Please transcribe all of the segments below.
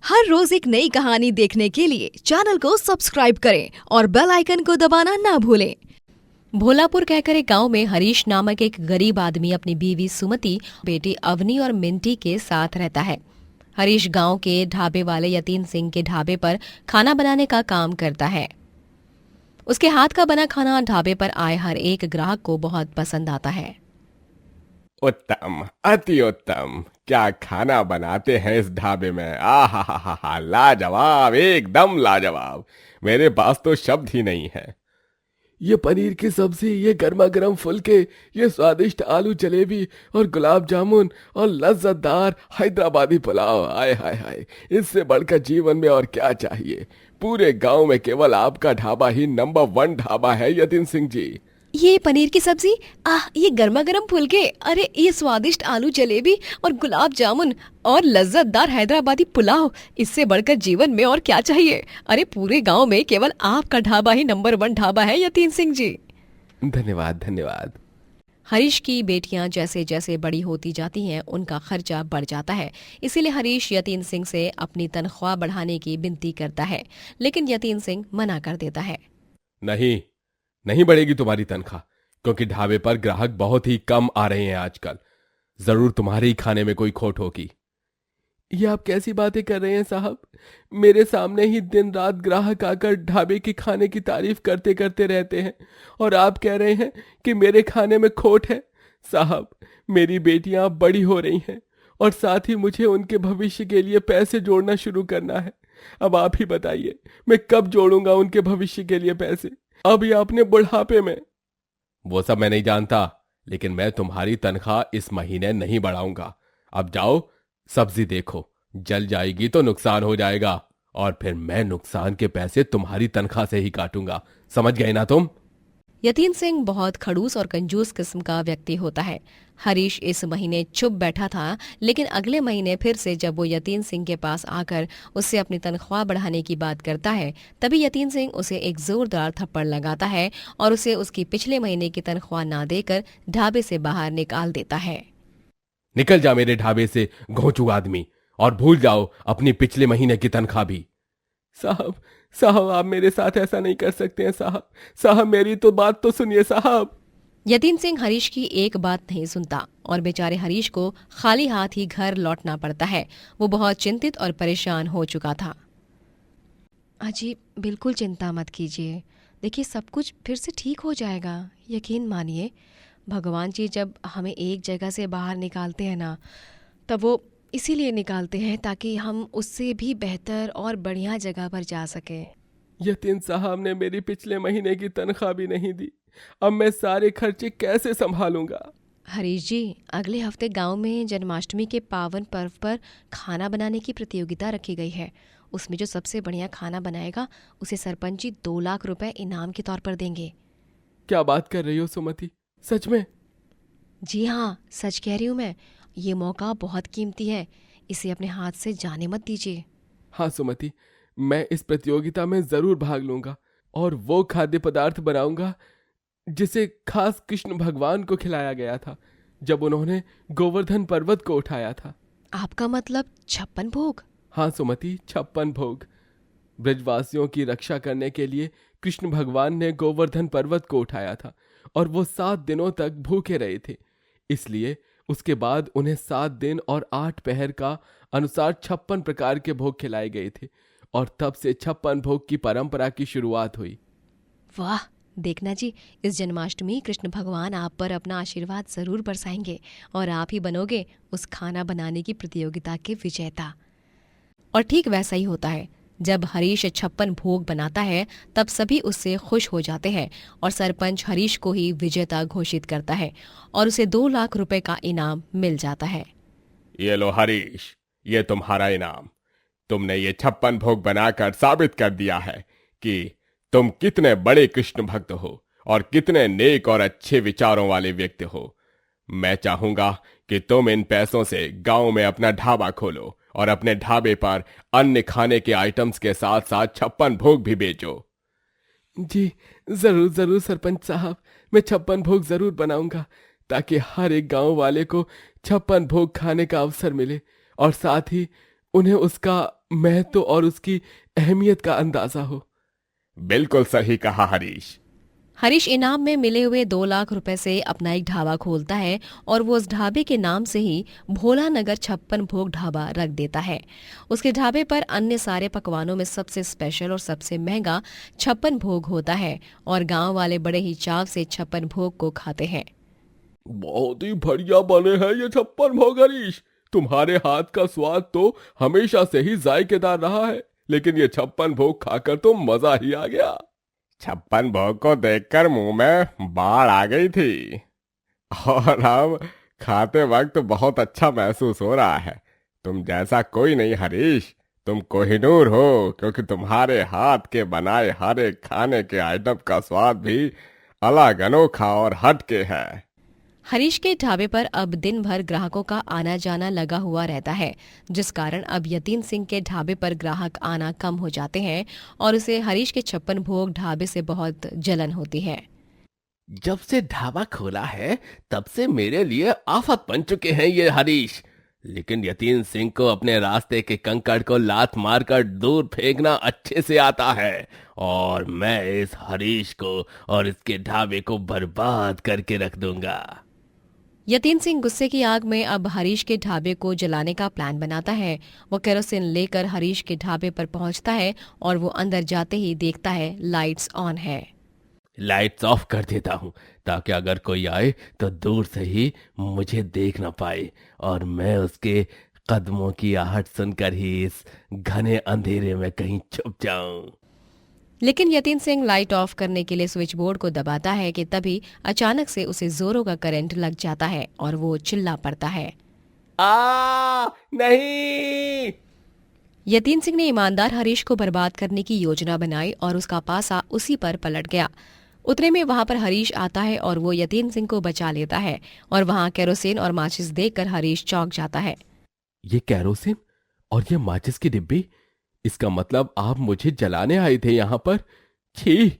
हर रोज एक नई कहानी देखने के लिए चैनल को सब्सक्राइब करें और बेल आइकन को दबाना ना भूलें। भोलापुर कहकर एक गांव में हरीश नामक एक गरीब आदमी अपनी बीवी सुमति, बेटी अवनी और मिंटी के साथ रहता है। हरीश गांव के ढाबे वाले यतीन सिंह के ढाबे पर खाना बनाने का काम करता है। उसके हाथ का बना खाना ढाबे पर आए हर एक ग्राहक को बहुत पसंद आता है। उत्तम, अति उत्तम। क्या खाना बनाते हैं इस ढाबे में। आहा, लाजवाब, एकदम लाजवाब। मेरे पास तो शब्द ही नहीं है। ये पनीर की सब्जी, ये गर्मा गर्म फुलके, ये स्वादिष्ट आलू जलेबी और गुलाब जामुन और लज्जतदार हैदराबादी पुलाव, आय हाय हाय, इससे बढ़कर जीवन में और क्या चाहिए। पूरे गांव में केवल आपका ढाबा ही नंबर 1 ढाबा है यतीन सिंह जी। ये पनीर की सब्जी, ये गर्मा गर्म फुलके, अरे ये स्वादिष्ट आलू जलेबी और गुलाब जामुन और लज्जतदार हैदराबादी पुलाव, इससे बढ़कर जीवन में और क्या चाहिए। अरे पूरे गांव में केवल आपका ढाबा ही नंबर 1 ढाबा है यतीन सिंह जी। धन्यवाद धन्यवाद। हरीश की बेटियां जैसे जैसे बड़ी होती जाती हैं उनका खर्चा बढ़ जाता है। इसीलिए हरीश यतीन सिंह से अपनी तनख्वाह बढ़ाने की विनती करता है, लेकिन यतीन सिंह मना कर देता है। नहीं बढ़ेगी तुम्हारी तनख्वाह, क्योंकि ढाबे पर ग्राहक बहुत ही कम आ रहे हैं आजकल। जरूर तुम्हारे ही खाने में कोई खोट होगी। ये आप कैसी बातें कर रहे हैं साहब। मेरे सामने ही दिन रात ग्राहक आकर ढाबे के खाने की तारीफ करते करते रहते हैं और आप कह रहे हैं कि मेरे खाने में खोट है। साहब, मेरी बेटियां बड़ी हो रही हैं और साथ ही मुझे उनके भविष्य के लिए पैसे जोड़ना शुरू करना है। अब आप ही बताइए, मैं कब जोड़ूंगा उनके भविष्य के लिए पैसे, अभी आपने बुढ़ापे में। वो सब मैं नहीं जानता, लेकिन मैं तुम्हारी तनख्वाह इस महीने नहीं बढ़ाऊंगा। अब जाओ, सब्जी देखो, जल जाएगी तो नुकसान हो जाएगा और फिर मैं नुकसान के पैसे तुम्हारी तनख्वाह से ही काटूंगा। समझ गए ना तुम? यतीन सिंह बहुत खड़ूस और कंजूस किस्म का व्यक्ति होता है। हरीश इस महीने चुप बैठा था, लेकिन अगले महीने फिर से जब वो यतीन सिंह के पास आकर उससे अपनी तनख्वाह बढ़ाने की बात करता है, तभी यतीन सिंह उसे एक जोरदार थप्पड़ लगाता है और उसे उसकी पिछले महीने की तनख्वाह ना देकर ढाबे से बाहर निकाल देता है। निकल जा मेरे ढाबे से, घोंचू आदमी, और भूल जाओ अपनी पिछले महीने की तनख्वाह भी। साहब, आप मेरे साथ ऐसा नहीं कर सकते हैं साहब, मेरी तो बात तो सुनिए साहब। यतीन सिंह हरीश की एक बात नहीं सुनता और बेचारे हरीश को खाली हाथ ही घर लौटना पड़ता है। वो बहुत चिंतित और परेशान हो चुका था। अजी, बिल्कुल चिंता मत कीजिए, देखिए सब कुछ फिर से ठीक हो जाएगा, यकीन मानिए। भगवान जी जब हमें एक जगह से बाहर निकालते हैं ना, तब वो इसीलिए निकालते हैं ताकि हम उससे भी बेहतर और बढ़िया जगह पर जा सकें। यतीन साहब ने मेरी पिछले महीने की तनख्वाह भी नहीं दी, अब मैं सारे खर्चे कैसे संभालूंगा। हरीश जी, अगले हफ्ते गांव में जन्माष्टमी के पावन पर्व पर खाना बनाने की प्रतियोगिता रखी गई है। उसमें जो सबसे बढ़िया खाना बनाएगा उसे सरपंच जी 2 लाख रुपए इनाम के तौर पर देंगे। क्या बात कर रही हो सुमति, सच में? जी हाँ, सच कह रही हूँ मैं। ये मौका बहुत कीमती है, इसे अपने हाथ से जाने मत दीजिए। हाँ सुमति, मैं इस प्रतियोगिता में जरूर भाग लूंगा और वो खाद्य पदार्थ बनाऊंगा जिसे खास कृष्ण भगवान को खिलाया गया था जब उन्होंने गोवर्धन पर्वत को उठाया था। आपका मतलब 56 भोग? हाँ सुमति, 56 भोग। ब्रजवासियों की रक्षा करने के लिए कृष्ण भगवान ने गोवर्धन पर्वत को उठाया था और वो 7 दिनों तक भूखे रहे थे। इसलिए उसके बाद उन्हें 7 दिन और 8 पहर का अनुसार 56 प्रकार के भोग खिलाए गए थे और तब से 56 भोग की परंपरा की शुरुआत हुई। वाह, देखना जी, इस जन्माष्टमी कृष्ण भगवान आप पर अपना आशीर्वाद जरूर बरसाएंगे और आप ही बनोगे उस खाना बनाने की प्रतियोगिता के विजेता। और ठीक वैसा ही होता है। जब हरीश 56 भोग बनाता है तब सभी उससे खुश हो जाते हैं और सरपंच हरीश को ही विजेता घोषित करता है और उसे 2 लाख रुपए का इनाम मिल जाता है। ये लो हरीश, ये तुम्हारा इनाम। तुमने ये 56 भोग बनाकर साबित कर दिया है कि तुम कितने बड़े कृष्ण भक्त हो और कितने नेक और अच्छे विचारों वाले व्यक्ति हो। मैं चाहूंगा कि तुम इन पैसों से गांव में अपना ढाबा खोलो और अपने ढाबे पर अन्य खाने के आइटम्स के साथ साथ 56 भोग भी बेचो। जी जरूर जरूर सरपंच साहब, मैं 56 भोग जरूर बनाऊंगा ताकि हर एक गांव वाले को 56 भोग खाने का अवसर मिले और साथ ही उन्हें उसका महत्व और उसकी अहमियत का अंदाजा हो। बिल्कुल सही कहा हरीश। हरीश इनाम में मिले हुए 2 लाख रुपए से अपना एक ढाबा खोलता है और वो उस ढाबे के नाम से ही भोला नगर 56 भोग ढाबा रख देता है। उसके ढाबे पर अन्य सारे पकवानों में सबसे स्पेशल और सबसे महंगा 56 भोग होता है और गांव वाले बड़े ही चाव से 56 भोग को खाते हैं। बहुत ही बढ़िया बने हैं ये 56 भोग हरीश। तुम्हारे हाथ का स्वाद तो हमेशा से ही जायकेदार रहा है, लेकिन ये 56 भोग खाकर तो मजा ही आ गया। 56 भोग को देखकर मुंह में बाढ़ आ गई थी और अब खाते वक्त बहुत अच्छा महसूस हो रहा है। तुम जैसा कोई नहीं हरीश, तुम कोहिनूर हो, क्योंकि तुम्हारे हाथ के बनाए हर एक खाने के आइटम का स्वाद भी अलग अनोखा और हटके है। हरीश के ढाबे पर अब दिन भर ग्राहकों का आना जाना लगा हुआ रहता है, जिस कारण अब यतीन सिंह के ढाबे पर ग्राहक आना कम हो जाते हैं और उसे हरीश के 56 भोग ढाबे से बहुत जलन होती है। जब से ढाबा खोला है तब से मेरे लिए आफत बन चुके हैं ये हरीश। लेकिन यतीन सिंह को अपने रास्ते के कंकड़ को लात मारकर दूर फेंकना अच्छे से आता है, और मैं इस हरीश को और इसके ढाबे को बर्बाद करके रख दूंगा। यतीन सिंह गुस्से की आग में अब हरीश के ढाबे को जलाने का प्लान बनाता है। वो केरोसिन लेकर हरीश के ढाबे पर पहुंचता है और वो अंदर जाते ही देखता है लाइट्स ऑन है। लाइट्स ऑफ कर देता हूँ ताकि अगर कोई आए तो दूर से ही मुझे देख ना पाए और मैं उसके कदमों की आहट सुनकर ही इस घने अंधेरे में कहीं छुप जाऊं। लेकिन यतीन सिंह लाइट ऑफ करने के लिए स्विच बोर्ड को दबाता है कि तभी अचानक से उसे जोरों का करंट लग जाता है और वो चिल्ला पड़ता है, नहीं। यतीन सिंह ने ईमानदार हरीश को बर्बाद करने की योजना बनाई और उसका पासा उसी पर पलट गया। उतने में वहां पर हरीश आता है और वो यतीन सिंह को बचा लेता है और वहां केरोसिन और माचिस देखकर हरीश चौंक जाता है। ये केरोसिन और ये माचिस की डिब्बी, इसका मतलब आप मुझे जलाने आए थे यहाँ पर। छी,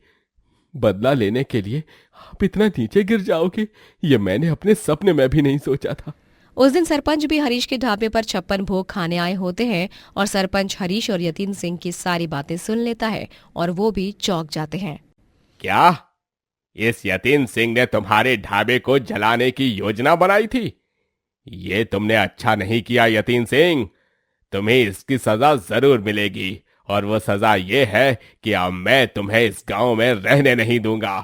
बदला लेने के लिए आप इतना नीचे गिर जाओगे, ये मैंने अपने सपने में भी नहीं सोचा था। उस दिन सरपंच भी हरीश के ढाबे पर 56 भोग खाने आए होते हैं और सरपंच हरीश और यतीन सिंह की सारी बातें सुन लेता है और वो भी चौंक जाते हैं। क्या इस यतीन सिंह ने तुम्हारे ढाबे को जलाने की योजना बनाई थी? ये तुमने अच्छा नहीं किया यतीन सिंह। तुम्हें इसकी सजा जरूर मिलेगी, और वो सजा ये है कि अब मैं तुम्हें इस गांव में रहने नहीं दूंगा।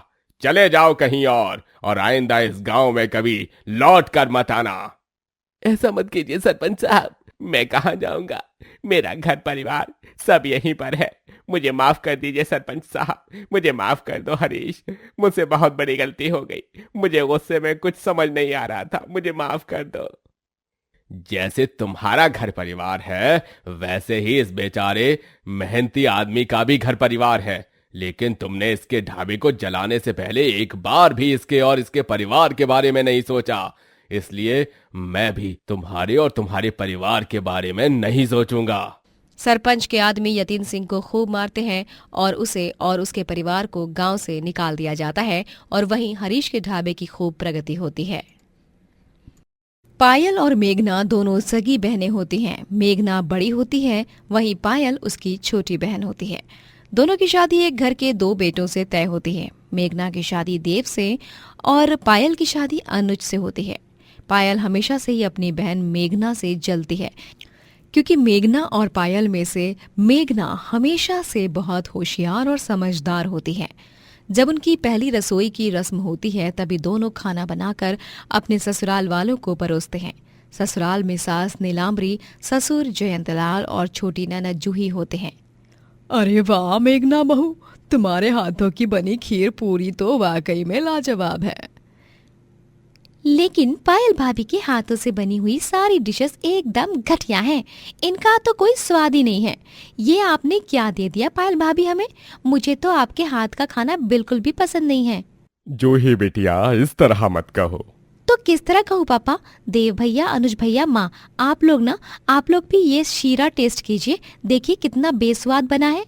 चले जाओ कहीं और आइंदा इस गांव में कभी लौट कर मत आना। ऐसा मत कीजिए सरपंच साहब, मैं कहाँ जाऊंगा? मेरा घर परिवार सब यहीं पर है। मुझे माफ कर दीजिए सरपंच साहब, मुझे माफ कर दो हरीश, मुझसे बहुत बड़ी गलती हो गई। मुझे गुस्से में कुछ समझ नहीं आ रहा था, मुझे माफ कर दो। जैसे तुम्हारा घर परिवार है, वैसे ही इस बेचारे मेहनती आदमी का भी घर परिवार है। लेकिन तुमने इसके ढाबे को जलाने से पहले एक बार भी इसके और इसके परिवार के बारे में नहीं सोचा। इसलिए मैं भी तुम्हारे और तुम्हारे परिवार के बारे में नहीं सोचूंगा। सरपंच के आदमी यतीन सिंह को खूब मारते हैं और उसे और उसके परिवार को गांव से निकाल दिया जाता है और वहीं हरीश के ढाबे की खूब प्रगति होती है। पायल और मेघना दोनों सगी बहनें होती हैं। मेघना बड़ी होती है, वहीं पायल उसकी छोटी बहन होती है। दोनों की शादी एक घर के 2 बेटों से तय होती है। मेघना की शादी देव से और पायल की शादी अनुज से होती है। पायल हमेशा से ही अपनी बहन मेघना से जलती है, क्योंकि मेघना और पायल में से मेघना हमेशा से बहुत होशियार और समझदार होती है। जब उनकी पहली रसोई की रस्म होती है तभी दोनों खाना बनाकर अपने ससुराल वालों को परोसते हैं। ससुराल में सास नीलांबरी, ससुर जयंतलाल और छोटी ननद जूही होते हैं। अरे वाह मेघना बहू, तुम्हारे हाथों की बनी खीर पूरी तो वाकई में लाजवाब है। लेकिन पायल भाभी के हाथों से बनी हुई सारी डिशेस एकदम घटिया हैं। इनका तो कोई स्वाद ही नहीं है। ये आपने क्या दे दिया पायल भाभी हमें? मुझे तो आपके हाथ का खाना बिल्कुल भी पसंद नहीं है। जूही बिटिया, इस तरह मत कहो। तो किस तरह कहूँ पापा? देव भैया, अनुज भैया, माँ, आप लोग भी ये शीरा टेस्ट कीजिए, देखिए कितना बेस्वाद बना है।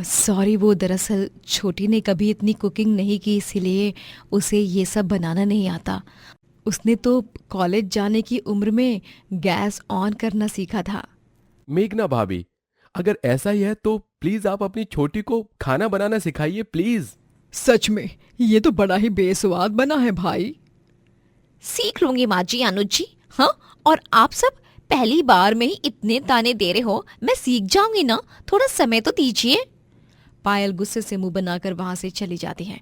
सॉरी, वो दरअसल छोटी ने कभी इतनी कुकिंग नहीं की, इसीलिए उसे ये सब बनाना नहीं आता। उसने तो कॉलेज जाने की उम्र में गैस ऑन करना सीखा था। मेघना भाभी, अगर ऐसा ही है तो प्लीज आप अपनी छोटी को खाना बनाना सिखाइए प्लीज। सच में ये तो बड़ा ही बेस्वाद बना है भाई। सीख लूंगी माँ जी, अनुज जी। हाँ, और आप सब पहली बार में ही इतने ताने दे रहे हो, मैं सीख जाऊंगी ना, थोड़ा समय तो दीजिए। पायल गुस्से से मुंह बनाकर वहां से चली जाती है।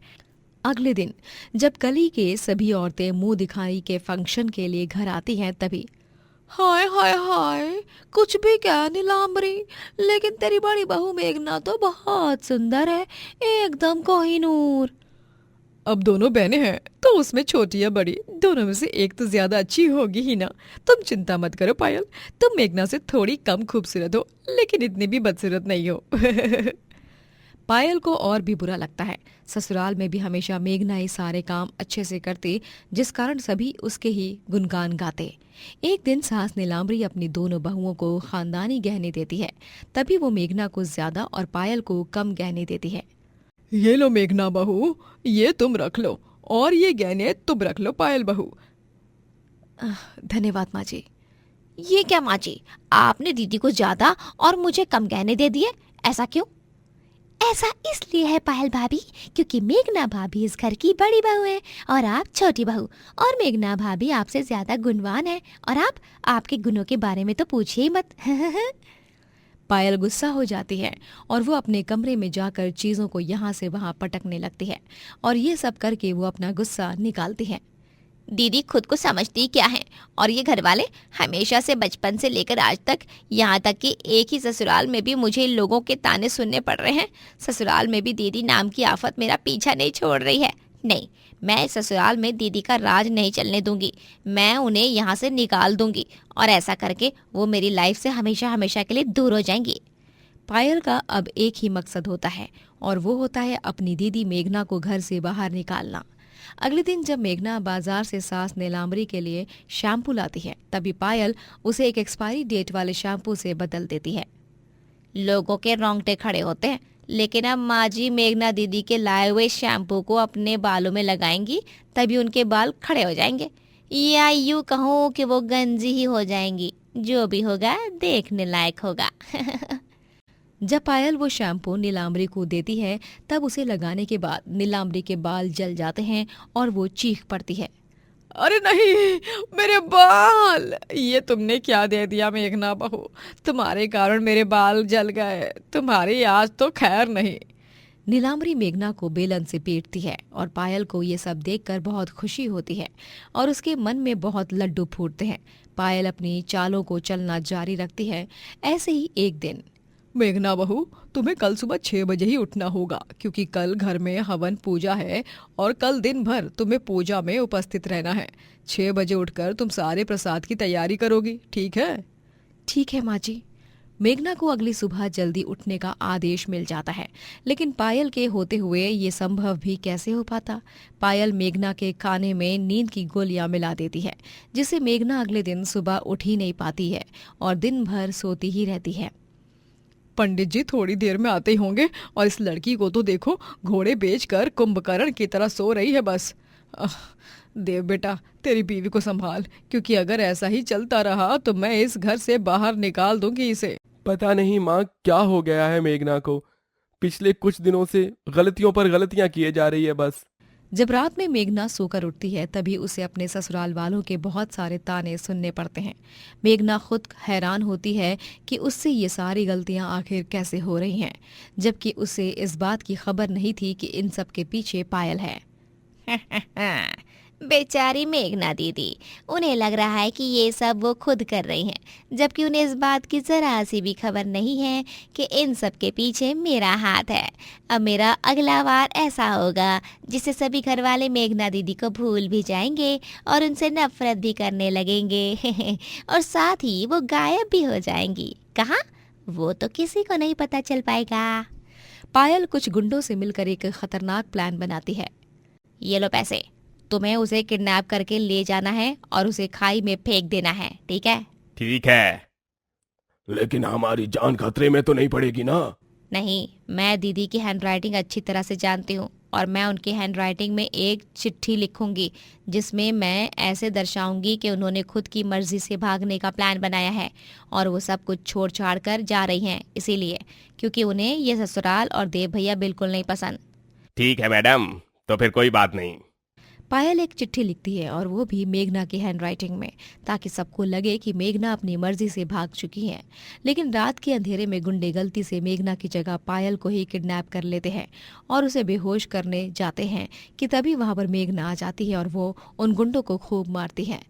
अगले दिन जब गली के सभी औरतें मुंह दिखाई के फंक्शन के लिए घर आती हैं तभी हाय हाय हाय, कुछ भी क्या नीलांबरी, लेकिन तेरी बड़ी बहू मेघना तो बहुत सुंदर है, एकदम कोहिनूर। अब दोनों बहनें हैं तो उसमें छोटी या बड़ी दोनों में से एक तो ज्यादा अच्छी होगी ही ना। तुम चिंता मत करो पायल, तुम मेघना से थोड़ी कम खूबसूरत हो लेकिन इतनी भी बदसूरत नहीं हो। पायल को और भी बुरा लगता है। ससुराल में भी हमेशा मेघना ही सारे काम अच्छे से करती, जिस कारण सभी उसके ही गुणगान गाते। एक दिन सास नीलांबरी अपनी दोनों बहुओं को खानदानी गहने देती है, तभी वो मेघना को ज्यादा और पायल को कम गहने देती है। ये लो मेघना बहू, ये तुम रख लो, और ये गहने तुम रख लो पायल बहू। धन्यवाद माँ जी। ये क्या माँ जी, आपने दीदी को ज्यादा और मुझे कम गहने दे दिए, ऐसा क्यों? ऐसा इसलिए है पायल भाभी, क्योंकि मेघना भाभी इस घर की बड़ी बहू है और आप छोटी बहू, और मेघना भाभी आपसे ज्यादा गुणवान है और आपके गुणों के बारे में तो पूछिए ही मत। पायल गुस्सा हो जाती है और वो अपने कमरे में जाकर चीजों को यहाँ से वहाँ पटकने लगती है और ये सब करके वो अपना गुस्सा निकालती है। दीदी खुद को समझती क्या है, और ये घर वाले हमेशा से बचपन से लेकर आज तक, यहाँ तक कि एक ही ससुराल में भी मुझे इन लोगों के ताने सुनने पड़ रहे हैं। ससुराल में भी दीदी नाम की आफत मेरा पीछा नहीं छोड़ रही है। नहीं, मैं इस ससुराल में दीदी का राज नहीं चलने दूंगी, मैं उन्हें यहाँ से निकाल दूंगी, और ऐसा करके वो मेरी लाइफ से हमेशा हमेशा के लिए दूर हो जाएंगी। पायल का अब एक ही मकसद होता है और वो होता है अपनी दीदी मेघना को घर से बाहर निकालना। अगले दिन जब मेघना बाजार से सास नीलांबरी के लिए शैम्पू लाती है, तभी पायल उसे एक एक्सपायरी डेट वाले शैम्पू से बदल देती है। लोगों के रोंगटे खड़े होते हैं, लेकिन अब माँ जी मेघना दीदी के लाए हुए शैम्पू को अपने बालों में लगाएंगी, तभी उनके बाल खड़े हो जाएंगे, या यूं कहूँ कि वो गंजी ही हो जाएंगी। जो भी होगा देखने लायक होगा। जब पायल वो शैम्पू नीलांबरी को देती है, तब उसे लगाने के बाद नीलांबरी के बाल जल जाते हैं और वो चीख पड़ती है। अरे नहीं, मेरे बाल! ये तुमने क्या दे दिया मेघना बहू, तुम्हारे कारण मेरे बाल जल गए, तुम्हारी आज तो खैर नहीं। नीलांबरी मेघना को बेलन से पीटती है और पायल को ये सब देखकर बहुत खुशी होती है और उसके मन में बहुत लड्डू फूटते हैं। पायल अपनी चालों को चलना जारी रखती है। ऐसे ही एक दिन, मेघना बहू, तुम्हें कल सुबह 6 बजे ही उठना होगा, क्योंकि कल घर में हवन पूजा है और कल दिन भर तुम्हें पूजा में उपस्थित रहना है। 6 बजे उठकर तुम सारे प्रसाद की तैयारी करोगी, ठीक है? ठीक है माँ जी। मेघना को अगली सुबह जल्दी उठने का आदेश मिल जाता है, लेकिन पायल के होते हुए ये संभव भी कैसे हो पाता। पायल मेघना के खाने में नींद की गोलियां मिला देती है, जिससे मेघना अगले दिन सुबह उठ ही नहीं पाती है और दिन भर सोती ही रहती है। पंडित जी थोड़ी देर में आते ही होंगे, और इस लड़की को तो देखो, घोड़े बेचकर कुंभकर्ण की तरह सो रही है बस। देव बेटा, तेरी बीवी को संभाल, क्योंकि अगर ऐसा ही चलता रहा तो मैं इस घर से बाहर निकाल दूंगी इसे। पता नहीं माँ क्या हो गया है मेघना को, पिछले कुछ दिनों से गलतियों पर गलतियां किए जा रही है बस। जब रात में मेघना सोकर उठती है, तभी उसे अपने ससुराल वालों के बहुत सारे ताने सुनने पड़ते हैं। मेघना खुद हैरान होती है कि उससे ये सारी गलतियां आखिर कैसे हो रही हैं, जबकि उसे इस बात की खबर नहीं थी कि इन सब के पीछे पायल है। बेचारी मेघना दीदी, उन्हें लग रहा है कि ये सब वो खुद कर रही हैं, जबकि उन्हें इस बात की जरा सी भी खबर नहीं है कि इन सब के पीछे मेरा हाथ है। अब मेरा अगला वार ऐसा होगा जिससे सभी घर वाले मेघना दीदी को भूल भी जाएंगे और उनसे नफरत भी करने लगेंगे और साथ ही वो गायब भी हो जाएंगी। कहाँ? वो तो किसी को नहीं पता चल पाएगा। पायल कुछ गुंडों से मिलकर एक खतरनाक प्लान बनाती है। ये लो पैसे, तुम्हें उसे किडनैप करके ले जाना है और उसे खाई में फेंक देना है, ठीक है? ठीक है, लेकिन हमारी जान खतरे में तो नहीं पड़ेगी ना? नहीं, मैं दीदी की हैंडराइटिंग अच्छी तरह से जानती हूँ और मैं उनकी हैंडराइटिंग में एक चिट्ठी लिखूंगी जिसमें मैं ऐसे दर्शाऊंगी कि उन्होंने खुद की मर्जी से भागने का प्लान बनाया है और वो सब कुछ छोड़ छाड़ कर जा रही हैं, इसीलिए क्योंकि उन्हें ये ससुराल और देव भैया बिल्कुल नहीं पसंद। ठीक है मैडम, तो फिर कोई बात नहीं। पायल एक चिट्ठी लिखती है और वो भी मेघना की हैंडराइटिंग में, ताकि सबको लगे कि मेघना अपनी मर्जी से भाग चुकी है। लेकिन रात के अंधेरे में गुंडे गलती से मेघना की जगह पायल को ही किडनैप कर लेते हैं और उसे बेहोश करने जाते हैं कि तभी वहां पर मेघना आ जाती है और वो उन गुंडों को खूब मारती है।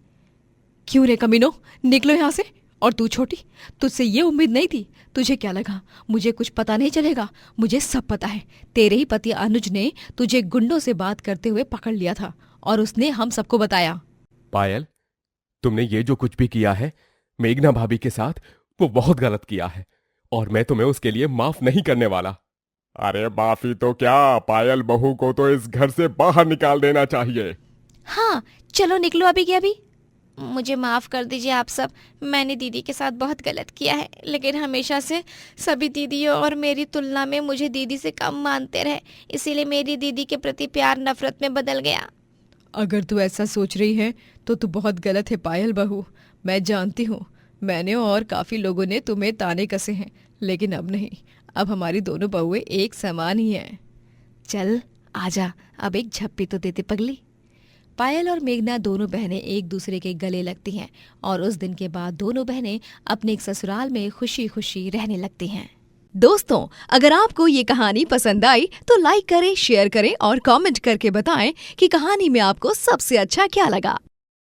क्यों रे कमीनो, निकलो यहाँ से। और तू छोटी, तुझसे ये उम्मीद नहीं थी। तुझे क्या लगा मुझे कुछ पता नहीं चलेगा? मुझे सब पता है। तेरे ही पति अनुज ने तुझे गुंडों से बात करते हुए पकड़ लिया था और उसने हम सबको बताया। पायल, तुमने ये जो कुछ भी किया है मेघना भाभी के साथ, वो बहुत गलत किया है और मैं तुम्हें उसके लिए माफ नहीं करने वाला। अरे माफी तो क्या, पायल बहू को तो इस घर से बाहर निकाल देना चाहिए। हाँ चलो निकलो अभी के अभी। मुझे माफ़ कर दीजिए आप सब, मैंने दीदी के साथ बहुत गलत किया है, लेकिन हमेशा से सभी दीदियों और मेरी तुलना में मुझे दीदी से कम मानते रहे, इसीलिए मेरी दीदी के प्रति प्यार नफरत में बदल गया। अगर तू ऐसा सोच रही है तो तू बहुत गलत है पायल बहू। मैं जानती हूँ, मैंने और काफ़ी लोगों ने तुम्हें ताने कसे हैं, लेकिन अब नहीं। अब हमारी दोनों बहुएं एक समान ही हैं। चल आजा, अब एक झप्पी तो देते पगली। पायल और मेघना दोनों बहनें एक दूसरे के गले लगती हैं और उस दिन के बाद दोनों बहनें अपने एक ससुराल में खुशी खुशी रहने लगती हैं। दोस्तों, अगर आपको ये कहानी पसंद आई तो लाइक करें, शेयर करें और कमेंट करके बताएं कि कहानी में आपको सबसे अच्छा क्या लगा।